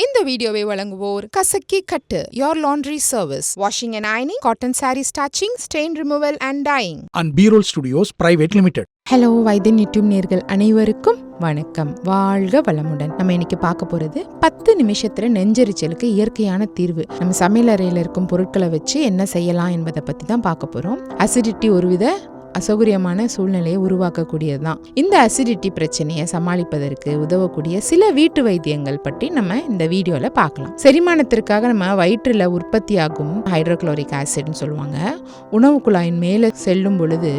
இந்த வீடியோவை வழங்குவோர் கசக்கி கட்டு your laundry service washing and ironing cotton saree starching stain removal and dyeing and B-Roll Studios Private Limited. Hello வைத்தியன் YouTube நேர்கள் அனைவருக்கும் வணக்கம். வாழ்க வளமுடன். நம்ம இன்னைக்கு பார்க்க போறது 10 நிமிஷத்துல நெஞ்செரிச்சலுக்கு இயற்கையான தீர்வு. நம்ம சமையல் அறையில இருக்கும் பொருட்களை வச்சு என்ன செய்யலாம் என்பதை பத்தி தான் பார்க்க போறோம். அசிடிட்டி ஒருவித அசௌகரியமான சூழ்நிலையை உருவாக்கக்கூடியதுதான். இந்த அசிடிட்டி பிரச்சனையை சமாளிப்பதற்கு உதவக்கூடிய சில வீட்டு வைத்தியங்கள் பற்றி நம்ம இந்த வீடியோல பார்க்கலாம். செரிமானத்திற்காக நம்ம வயிற்றுல உற்பத்தியாகும் ஹைட்ரோகுளோரிக் ஆசிட்னு சொல்லுவாங்க. உணவு குழாயின் மேல செல்லும் பொழுது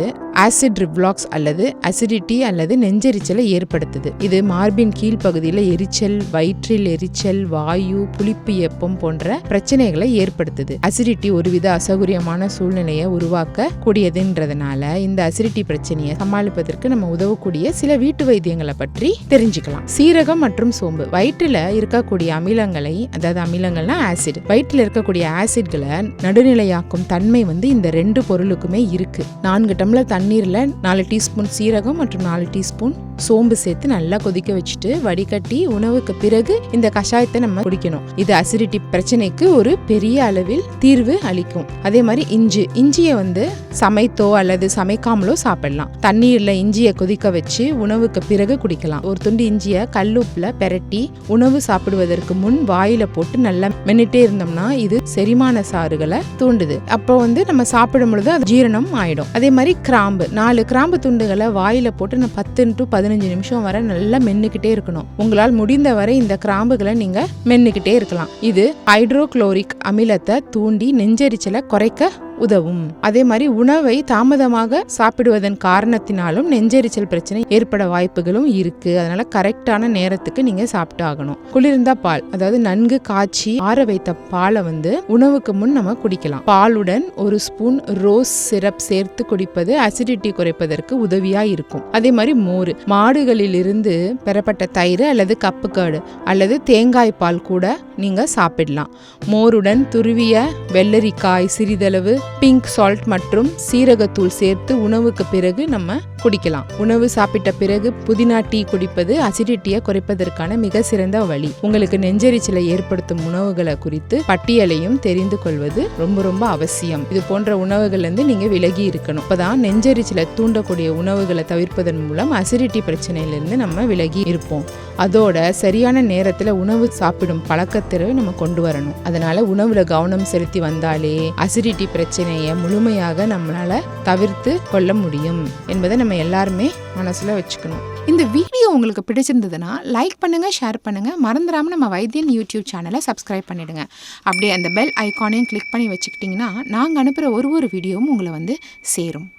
ஆசிட் ரிஃப்ளாக்ஸ் அல்லது அசிடிட்டி அல்லது நெஞ்செரிச்சலை ஏற்படுத்துது. இது மார்பின் கீழ்ப்பகுதியில் எரிச்சல், வயிற்றில் எரிச்சல், வாயு, புளிப்பு ஏப்பம் போன்ற பிரச்சனைகளை ஏற்படுத்துது. அசிடிட்டி ஒருவித அசௌகரியமான சூழ்நிலையை உருவாக்க கூடியதுன்றதுனால இந்த அசிடிட்டி பிரச்சனையை சமாளிப்பதற்கு நம்ம உதவக்கூடிய சில வீட்டு வைத்தியங்களை பற்றி தெரிஞ்சுக்கலாம். சீரகம் மற்றும் சோம்பு வயிற்றுல இருக்கக்கூடிய அமிலங்களை, அதாவது அமிலங்கள்னா ஆசிட், வயிற்றுல இருக்கக்கூடிய ஆசிட்களை நடுநிலையாக்கும் தன்மை இந்த 2 பொருளுக்குமே இருக்கு. 4 டம்ளர் தண்ணீர்ல 4 டீஸ்பூன் சீரகம் மற்றும் 4 டீஸ்பூன் சோம்பு சேர்த்து நல்லா கொதிக்க வச்சுட்டு வடிகட்டி உணவுக்கு பிறகு இந்த கஷாயத்தை நம்ம குடிக்கணும். இது அசிடிட்டி பிரச்சனைக்கு ஒரு பெரிய அளவில் தீர்வு அளிக்கும். அதே மாதிரி இஞ்சியை சமைத்தோ அல்லது சமைக்காமலோ சாப்பிடலாம். தண்ணீர்ல இஞ்சியை கொதிக்க வச்சு உணவுக்கு பிறகு குடிக்கலாம். ஒரு துண்டு இஞ்சியை கல்லுப்புல பெரட்டி உணவு சாப்பிடுவதற்கு முன் வாயில போட்டு நல்லா மென்னிட்டே இருந்தோம்னா இது செரிமான சாறுகளை தூண்டுது. அப்போ நம்ம சாப்பிடும் பொழுது அது ஜீரணம் ஆயிடும். அதே மாதிரி கிராம்பு, 4 கிராம்பு துண்டுகளை வாயில போட்டு 10 to 15 நிமிஷம் வரை நல்லா மென்னுக்கிட்டே இருக்கணும். உங்களால் முடிந்த வரை இந்த கிராம்புகளை நீங்க மென்னுக்கிட்டே இருக்கலாம். இது ஹைட்ரோகுளோரிக் அமிலத்தை தூண்டி நெஞ்செரிச்சலை குறைக்க உதவும். அதே மாதிரி உணவை தாமதமாக சாப்பிடுவதன் காரணத்தினாலும் நெஞ்செரிச்சல் பிரச்சனை ஏற்பட வாய்ப்புகளும் இருக்கு. அதனால கரெக்டான நேரத்துக்கு நீங்க சாப்பிட்டு ஆகணும். குளிர்ந்த பால், அதாவது நன்கு காய்ச்சி ஆற வைத்த பாலை உணவுக்கு முன் நம்ம குடிக்கலாம். பாலுடன் 1 ஸ்பூன் ரோஸ் சிரப் சேர்த்து குடிப்பது அசிடிட்டி குறைப்பதற்கு உதவியா இருக்கும். அதே மாதிரி மோர், மாடுகளில் இருந்து பெறப்பட்ட தயிர் அல்லது கப்புக்காடு அல்லது தேங்காய் பால் கூட நீங்க சாப்பிடலாம். மோருடன் துருவிய வெள்ளரிக்காய், சிறிதளவு பிங்க் சால்ட் மற்றும் சீரகத்தூள் சேர்த்து உணவுக்கு பிறகு நம்ம குடிக்கலாம். உணவு சாப்பிட்ட பிறகு புதினா டீ குடிப்பது அசிடிட்டியை குறைப்பதற்கான மிக சிறந்த வழி. உங்களுக்கு நெஞ்செரிச்சலை ஏற்படுத்தும் உணவுகளை குறித்து பட்டியலையும் தெரிந்து கொள்வது ரொம்ப அவசியம். இது போன்ற உணவுகள் நீங்க விலகி இருக்கணும். அப்பதான் நெஞ்செரிச்சலை தூண்டக்கூடிய உணவுகளை தவிர்ப்பதன் மூலம் அசிடிட்டி பிரச்சனையிலிருந்து நம்ம விலகி இருப்போம். அதோட சரியான நேரத்துல உணவு சாப்பிடும் பழக்கத்தை நம்ம கொண்டு வரணும். அதனால உணவுல கவனம் செலுத்தி வந்தாலே அசிடிட்டி பிரச்சனையை முழுமையாக நம்மளால தவிர்த்து கொள்ள முடியும் என்பதை நம்ம எல்லாருமே மனசுல வச்சுக்கணும். இந்த வீடியோ உங்களுக்கு பிடிச்சிருந்ததுன்னா லைக் பண்ணுங்க, ஷேர் பண்ணுங்க, மறந்துடாம நம்ம வைத்தியன் யூடியூப் சேனலை சப்ஸ்கிரைப் பண்ணிடுங்க. அப்படியே அந்த பெல் ஐகானையும் கிளிக் பண்ணி வச்சுக்கிட்டீங்கன்னா நாங்கள் அனுப்புகிற ஒரு வீடியோவும் உங்களை சேரும்.